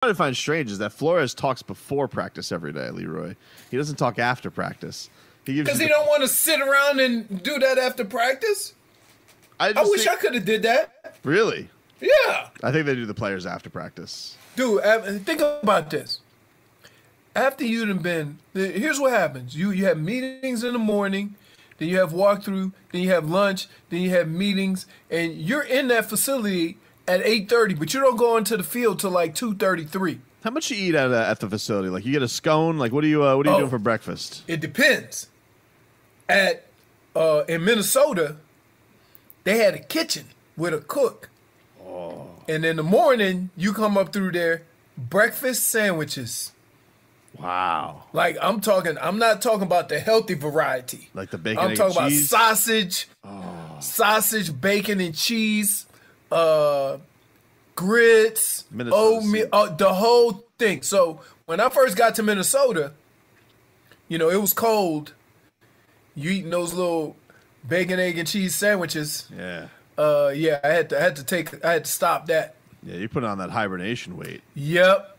I find strange is that Flores talks before practice every day, Leroy. He doesn't talk after practice. Because he don't want to sit around and do that after practice. I wish I could have did that. Really? Yeah. I think they do the players after practice. Dude, think about this. After you'd have been, here's what happens. You have meetings in the morning, then you have walkthrough, then you have lunch, then you have meetings, and you're in that facility at 8:30, but you don't go into the field till like 2:33. How much you eat at the facility? Like you get a scone? Like what are you doing for breakfast? It depends. In Minnesota, they had a kitchen with a cook. Oh. And in the morning, you come up through there, breakfast sandwiches. Wow. Like I'm not talking about the healthy variety. Like the bacon I'm egg talking about cheese? sausage, bacon and cheese, grits, oatmeal, the whole thing. So when I first got to Minnesota, it was cold. You eating those little bacon, egg, and cheese sandwiches. Yeah. I had to stop that. Yeah, you put on that hibernation weight. Yep.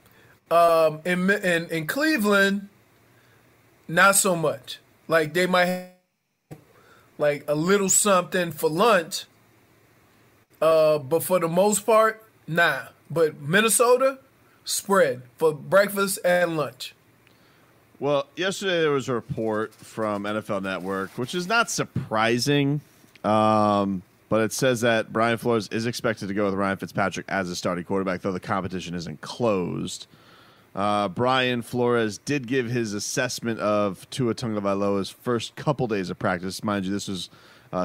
In Cleveland, not so much. Like they might have like a little something for lunch. But for the most part, nah. But Minnesota, spread for breakfast and lunch. Well, yesterday there was a report from NFL Network, which is not surprising, but it says that Brian Flores is expected to go with Ryan Fitzpatrick as a starting quarterback, though the competition isn't closed. Brian Flores did give his assessment of Tua Tagovailoa's first couple days of practice. Mind you, this was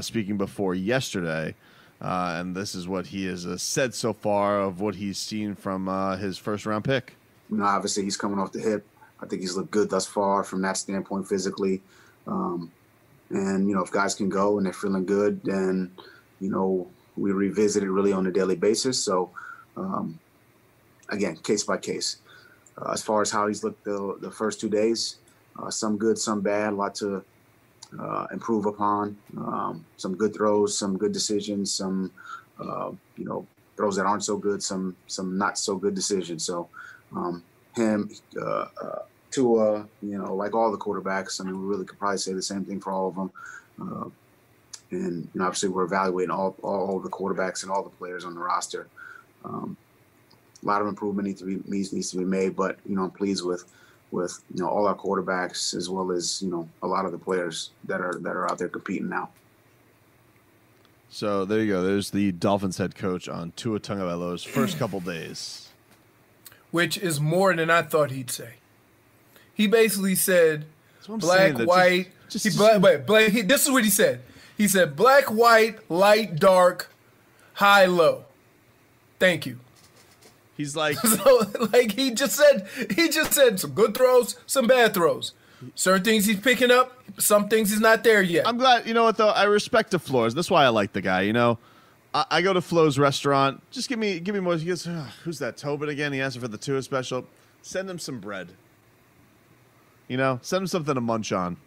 speaking before yesterday, and this is what he has said so far of what he's seen from his first-round pick. Obviously, he's coming off the hip. I think he's looked good thus far from that standpoint physically. And, if guys can go and they're feeling good, then, we revisit it really on a daily basis. So, again, case by case. As far as how he's looked the first 2 days, some good, some bad, a lot to improve upon. Some good throws, some good decisions, some, throws that aren't so good, some not so good decisions. So, Tua, like all the quarterbacks, we really could probably say the same thing for all of them. And obviously we're evaluating all the quarterbacks and all the players on the roster. A lot of improvement needs to be made, but I'm pleased with all our quarterbacks as well as a lot of the players that are out there competing now. So there you go. There's the Dolphins head coach on Tua Tagovailoa's first couple days. Which is more than I thought he'd say. He basically said black, white. This is what he said. He said black, white, light, dark, high, low. Thank you. He's like, he just said some good throws, some bad throws. Certain things he's picking up, some things he's not there yet. I'm glad. You know what though? I respect the Flores. That's why I like the guy. I go to Flo's restaurant. Just give me more. He goes, who's that Tobin again? He asked for the Tua special. Send him some bread. Send him something to munch on.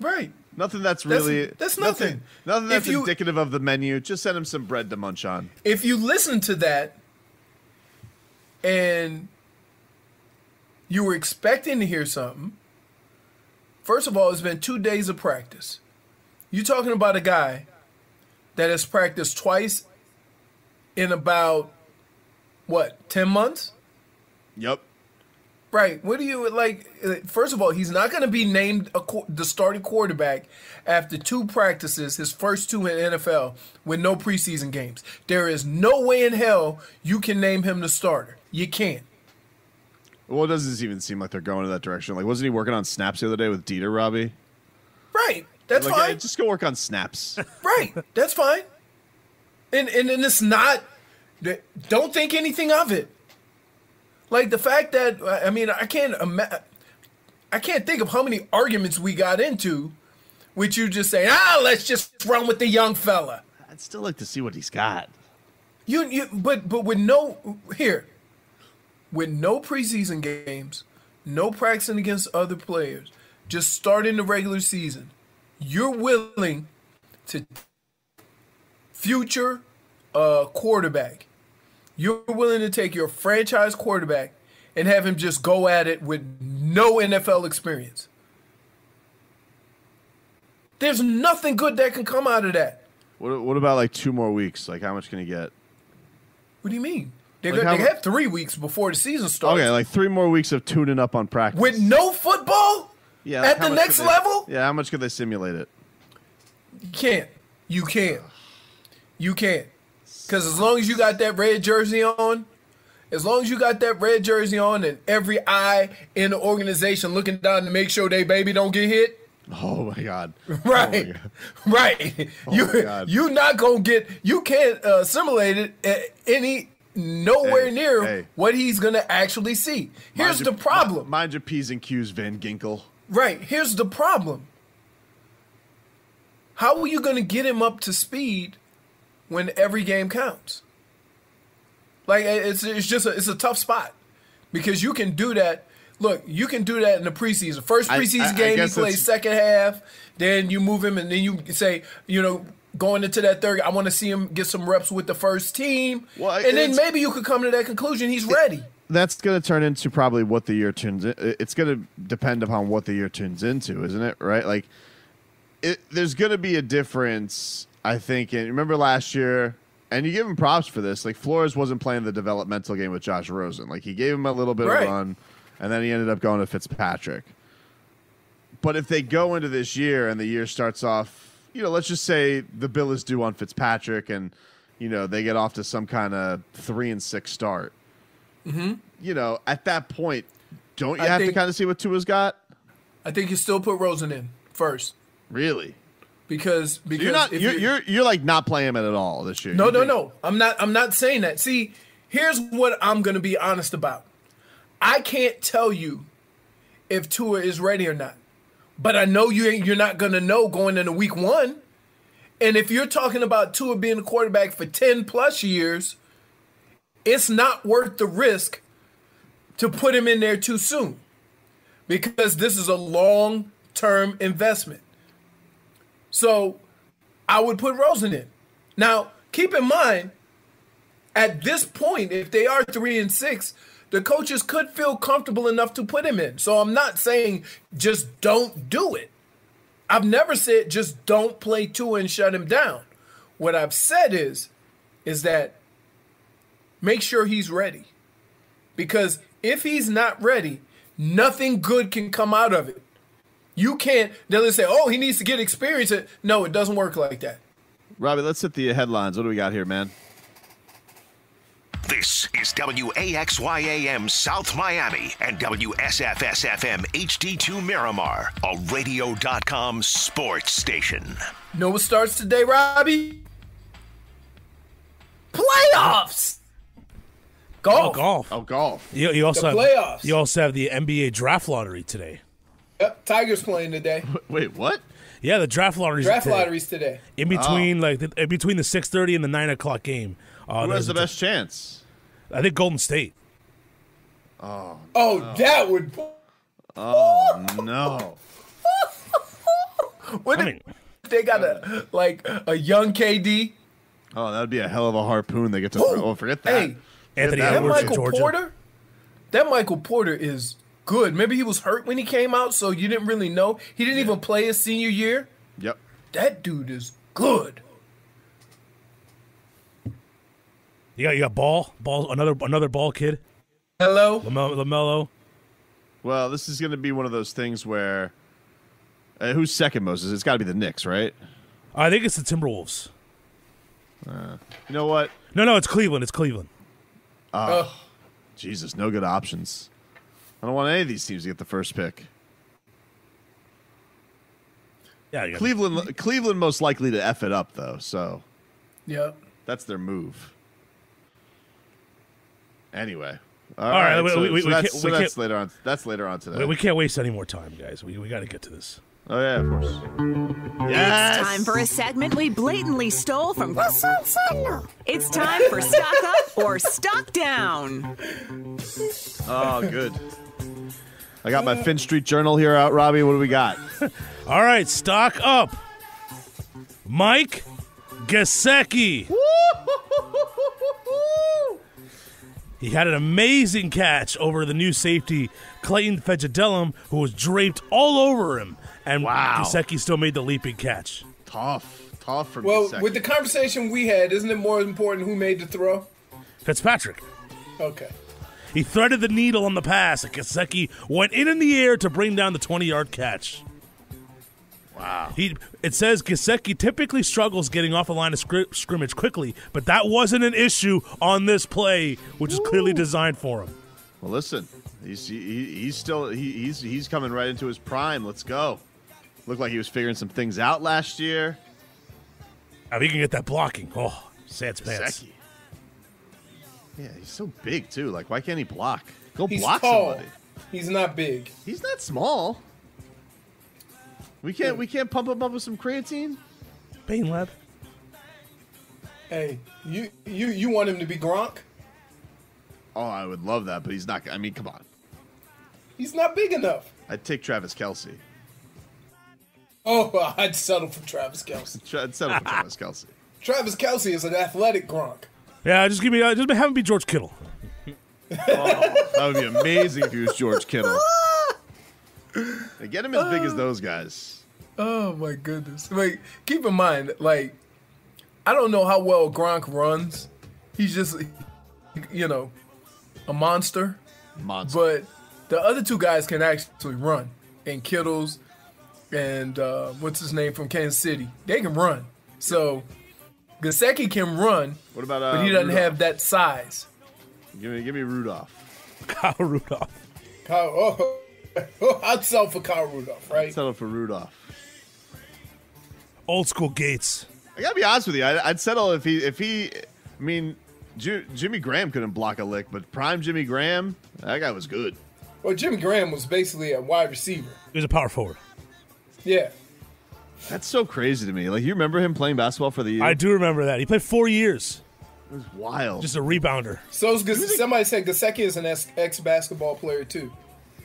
Right. Nothing that's really that's nothing. Nothing that's indicative of the menu. Just send him some bread to munch on. If you listen to that and you were expecting to hear something, first of all, it's been 2 days of practice. You're talking about a guy that has practiced twice in about, 10 months? Yep. Right. What do you like? First of all, he's not going to be named the starting quarterback after 2 practices, his first 2 in NFL, with no preseason games. There is no way in hell you can name him the starter. You can't. Well, it doesn't even seem like they're going in that direction. Like, wasn't he working on snaps the other day with Dieter, Robbie? Right. That's fine. Yeah, just go work on snaps. Right. That's fine. And it's not. Don't think anything of it. Like the fact that I can't think of how many arguments we got into with you just saying, let's just run with the young fella. I'd still like to see what he's got. But with no preseason games, no practicing against other players, just starting the regular season, you're willing to future quarterback. You're willing to take your franchise quarterback and have him just go at it with no NFL experience. There's nothing good that can come out of that. What about like 2 more weeks? Like, how much can he get? What do you mean? They Like have 3 weeks before the season starts. Okay, like 3 more weeks of tuning up on practice. With no football? Yeah, like at the next level? Yeah, how much could they simulate it? You can't. You can't. You can't. Because as long as you got that red jersey on, and every eye in the organization looking down to make sure they baby don't get hit. Oh my God! Right, oh my God. right. You're not gonna get. You can't simulate it at nowhere near what he's gonna actually see. Here's the problem. Mind your P's and Q's, Van Ginkel. Right. Here's the problem. How are you gonna get him up to speed when every game counts? Like it's a tough spot because you can do that. Look, you can do that in the preseason. First preseason game, he plays second half. Then you move him, and then you say, going into that third, I want to see him get some reps with the first team. Well, and then maybe you could come to that conclusion. He's ready. That's going to turn into probably what the year turns in. It's going to depend upon what the year turns into, isn't it? Right? Like, there's going to be a difference, I think. And remember last year, and you give him props for this. Like, Flores wasn't playing the developmental game with Josh Rosen. Like, he gave him a little bit of a run. And then he ended up going to Fitzpatrick. But if they go into this year and the year starts off, let's just say the bill is due on Fitzpatrick and, they get off to some kind of 3-6 start. Mm-hmm. At that point, don't you have to kind of see what Tua's got? I think you still put Rosen in first. Really? Because so you're like not playing him at all this year. No. I'm not saying that. See, here's what I'm going to be honest about. I can't tell you if Tua is ready or not, but I know you're not going to know going into week 1. And if you're talking about Tua being a quarterback for 10 plus years, it's not worth the risk to put him in there too soon because this is a long-term investment. So I would put Rosen in. Now, keep in mind, at this point, if they are 3-6, the coaches could feel comfortable enough to put him in. So I'm not saying just don't do it. I've never said just don't play Tua and shut him down. What I've said is that make sure he's ready. Because if he's not ready, nothing good can come out of it. You can't, they'll say, oh, he needs to get experience. No, it doesn't work like that. Robbie, let's hit the headlines. What do we got here, man? This is WAXYAM South Miami and WSFS-FM HD2 Miramar, a radio.com sports station. You know what starts today, Robbie? Playoffs! Golf. Oh, golf. You also the playoffs. You also have the NBA draft lottery today. Yep, Tiger's playing today. Wait, what? Yeah, the draft lottery's today. In between, in between the 6:30 and the 9 o'clock game. Who has the best chance? I think Golden State. Oh, no. That would. Oh no! What if they got a young KD? Oh, that'd be a hell of a harpoon they get to throw. Oh, forget that. Hey, Anthony that Edwards, Michael Georgia. Porter. That Michael Porter is good. Maybe he was hurt when he came out, so you didn't really know. He didn't even play his senior year. Yep. That dude is good. You got Ball, another Ball kid. Hello, LaMelo. Well, this is going to be one of those things where who's second most? It's got to be the Knicks, right? I think it's the Timberwolves. You know what? No, it's Cleveland. It's Cleveland. Jesus, no good options. I don't want any of these teams to get the first pick. Yeah, Cleveland most likely to F it up though, so yeah, that's their move. Anyway, all right. That's later on. That's later on today. We can't waste any more time, guys. We got to get to this. Oh yeah, of course. Yes! It's time for a segment we blatantly stole from. It's time for Stock Up or Stock Down. Oh, good. I got my Finn Street Journal here out, Robbie. What do we got? All right, Stock Up. Mike Gesicki. He had an amazing catch over the new safety, Clayton Fetchadelum, who was draped all over him. And Wow. Gesicki still made the leaping catch. Tough for Well, Gesicki. with the conversation we had, isn't it more important who made the throw? Fitzpatrick. Okay. He threaded the needle on the pass, and Gesicki went in the air to bring down the 20-yard catch. Wow. It says Gesicki typically struggles getting off the line of scrimmage quickly, but that wasn't an issue on this play, which is clearly designed for him. Well, listen, he's coming right into his prime. Let's go. Looked like he was figuring some things out last year. If he can get that blocking, Sans pants. Gesicki. Yeah, he's so big too. Like, why can't he block? Go He's block tall. somebody. He's not big. He's not small. We can't pump him up with some creatine. Pain Lab. Hey, you want him to be Gronk? Oh, I would love that, but he's not. I mean, come on. He's not big enough. I'd take Travis Kelce. Oh, I'd settle for Travis Kelce. I'd settle for Travis Kelce. Travis Kelce is an athletic Gronk. Yeah, just have him be George Kittle. That would be amazing if he was George Kittle. Hey, get him as big as those guys. Oh my goodness! Like, keep in mind, like, I don't know how well Gronk runs. He's just, a monster. Monster. But the other two guys can actually run, and Kittles, and what's his name from Kansas City? They can run. So Gesicki can run. What about? But he doesn't Rudolph? have that size. Give me Rudolph. Kyle Rudolph. I'd sell for Kyle Rudolph, right? Settle for Rudolph. Old school Gates. I gotta be honest with you. I'd settle if he. I mean, Jimmy Graham couldn't block a lick, but prime Jimmy Graham, that guy was good. Well, Jimmy Graham was basically a wide receiver. He was a power forward. Yeah. That's so crazy to me. Like, you remember him playing basketball for the U? I do remember that. He played 4 years. It was wild. Just a rebounder. So somebody said Gesicki is an ex-basketball player too.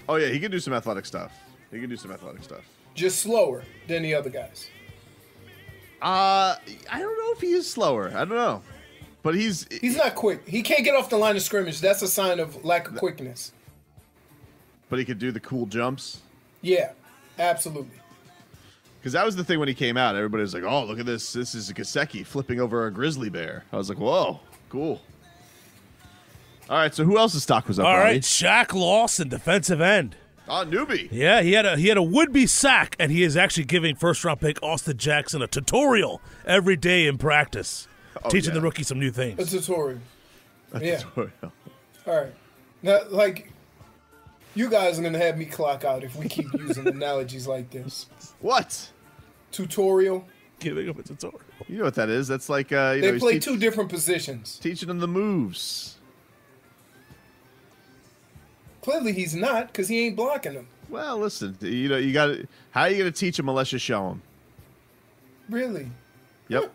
Oh yeah, he could do some athletic stuff. Just slower than the other guys. I don't know if he is slower. I don't know, but he's not quick. He can't get off the line of scrimmage. That's a sign of lack of quickness. But he could do the cool jumps. Yeah, absolutely. Because that was the thing when he came out. Everybody was like, "Oh, look at this! This is a Gesicki flipping over a grizzly bear." I was like, "Whoa, cool." All right, so who else's stock was up? All Robbie? right, Shaq Lawson, defensive end. Oh, newbie. Yeah, he had a would-be sack, and he is actually giving first-round pick Austin Jackson a tutorial every day in practice, teaching the rookie some new A things. tutorial. Yeah. Tutorial. All right. Now, like, you guys are gonna have me clock out if we keep using analogies like this. What? Tutorial. Giving him a tutorial. You know what that is? That's like They he's play two different positions. teaching him the moves. Clearly, he's not because he ain't blocking them. Well, listen, you got to. How are you going to teach him unless you show him? Really? Yep,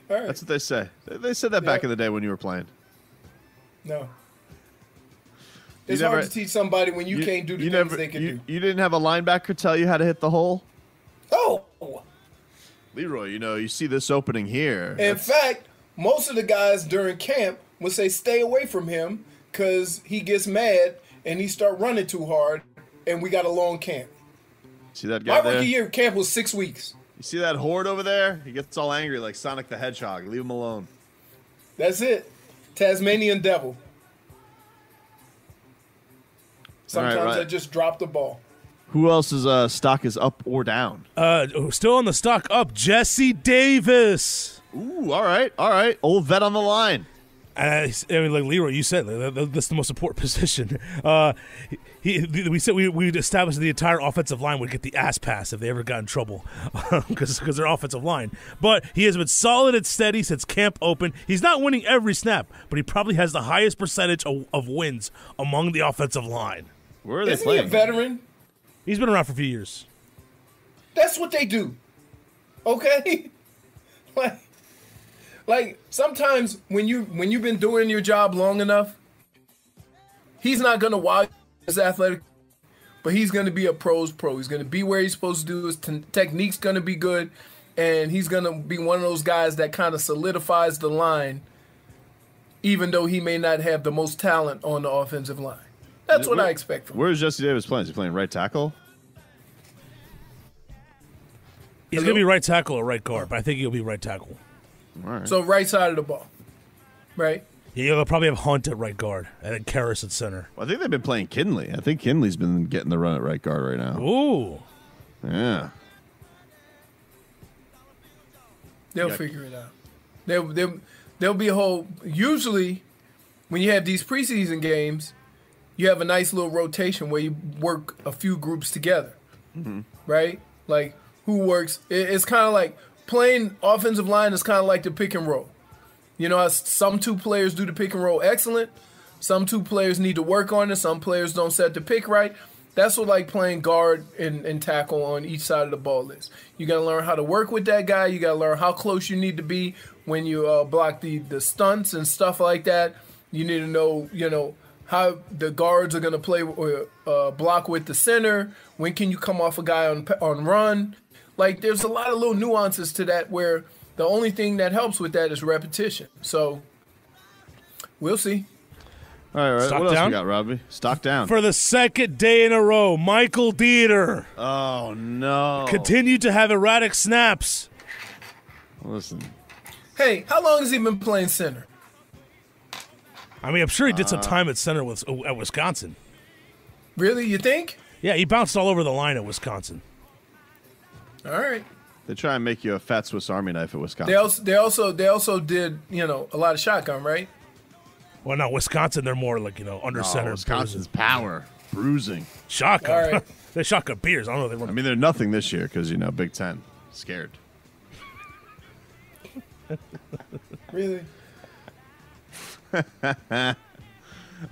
All right. that's what they say. They said that back in the day when you were playing. No. It's never- hard to teach somebody when you can't do the things they can do. You didn't have a linebacker tell you how to hit the hole, Oh! Leroy. You see this opening here. In fact, most of the guys during camp would say stay away from him because he gets mad and he start running too hard, and we got a long camp. See that guy My there? rookie year camp was 6 weeks. You see that horde over there? He gets all angry like Sonic the Hedgehog. Leave him alone. That's it. Tasmanian devil. Sometimes right. I just drop the ball. Who else's stock is up or down? Still on the stock up, Jesse Davis. Ooh, all right. Old vet on the line. I mean, like Leroy, you said that's the most important position. We said we established the entire offensive line would get the ass pass if they ever got in trouble because their offensive line. But he has been solid and steady since camp opened. He's not winning every snap, but he probably has the highest percentage of wins among the offensive line. Where are they Isn't playing? he a veteran? He's been around for a few years. That's what they do. Okay? Like sometimes when you've been doing your job long enough, he's not gonna watch his athletic, but he's gonna be a pro's pro. He's gonna be where he's supposed to do. His technique's gonna be good, and he's gonna be one of those guys that kind of solidifies the line even though he may not have the most talent on the offensive line. That's what I expect from him. Where's Jesse Davis playing? Is he playing right tackle? He's going to be right tackle or right guard, but I think he'll be right tackle. All right. So right side of the ball, right? Yeah, you'll probably have Hunt at right guard and then Karras at center. Well, I think they've been playing Kinley. I think Kinley's been getting the run at right guard right now. Ooh. Yeah. They'll figure it out. There'll be a whole. Usually, when you have these preseason games, you have a nice little rotation where you work a few groups together, right? Like who works? It's kind of like playing offensive line is kind of like the pick and roll. You know, some two players do the pick and roll excellent. Some two players need to work on it. Some players don't set the pick right. That's what like playing guard and tackle on each side of the ball is. You got to learn how to work with that guy. You got to learn how close you need to be when you block the stunts and stuff like that. You need to know, how the guards are going to play block with the center. When can you come off a guy on run? Like there's a lot of little nuances to that where the only thing that helps with that is repetition. So we'll see. All right. Stock What else down? we got, Robbie? Stock down. For the second day in a row, Michael Dieter Oh, no. continued to have erratic snaps. Listen. Hey, how long has he been playing center? I mean, I'm sure he did some time at center at Wisconsin. Really, you think? Yeah, he bounced all over the line at Wisconsin. All right. They try and make you a fat Swiss Army knife at Wisconsin. They also did, a lot of shotgun, right? Well, no, Wisconsin, they're more like, under center. Wisconsin's power. Bruising. Shotgun. All right. They shotgun beers. I don't know. They I run. mean, they're nothing this year because, Big Ten. Scared. Really? Am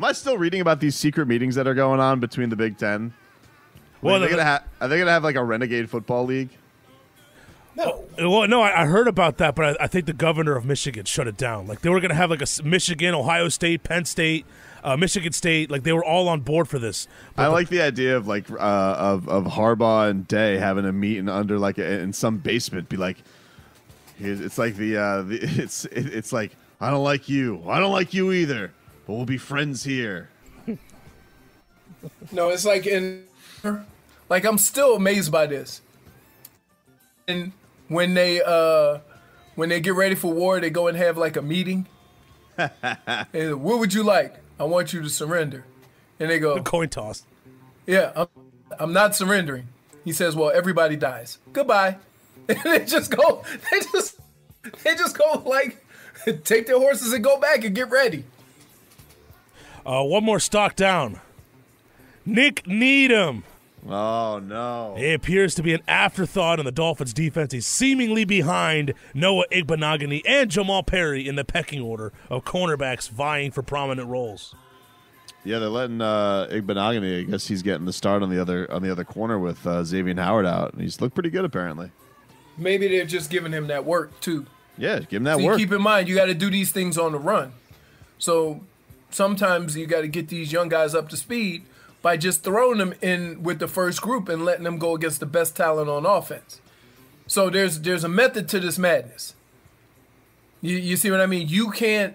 I still reading about these secret meetings that are going on between the Big Ten? Well, Are they gonna have like a renegade football league? No. Well, no, I heard about that, but I think the governor of Michigan shut it down. Like they were going to have like a Michigan, Ohio State, Penn State, Michigan State. Like they were all on board for this. But I like the idea of like of Harbaugh and Day having a meeting under like in some basement. Be like, it's like it's like I don't like you either, but we'll be friends here. No, it's like I'm still amazed by this. And when they get ready for war, they go and have like a meeting. And what would you like? I want you to surrender. And they go, coin toss. yeah, I'm not surrendering. He says, well, everybody dies. Goodbye. And they just go like take their horses and go back and get ready. One more stock down. Nick Needham. Oh no! He appears to be an afterthought on the Dolphins' defense. He's seemingly behind Noah Igbenogany and Jamal Perry in the pecking order of cornerbacks vying for prominent roles. Yeah, they're letting Igbenogany. I guess he's getting the start on the other corner with Xavier Howard out, and he's looked pretty good apparently. Maybe they're just giving him that work too. Yeah, give him that So work. keep in mind, you got to do these things on the run. So sometimes you got to get these young guys up to speed by just throwing them in with the first group and letting them go against the best talent on offense. So there's a method to this madness. You see what I mean? You can't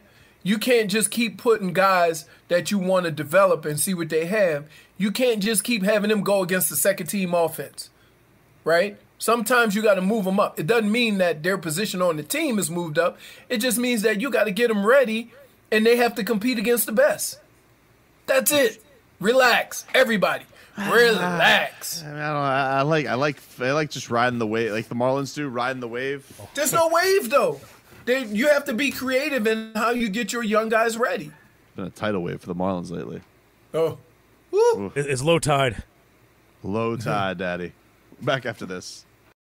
just keep putting guys that you want to develop and see what they have. You can't just keep having them go against the second team offense, right? Sometimes you got to move them up. It doesn't mean that their position on the team is moved up. It just means that you got to get them ready and they have to compete against the best. That's it. Relax, everybody. Relax. I like just riding the wave, like the Marlins do, riding the wave. There's no wave though. You have to be creative in how you get your young guys ready. Been a tidal wave for the Marlins lately. Oh, woo. It's low tide. Low tide, daddy. Back after this.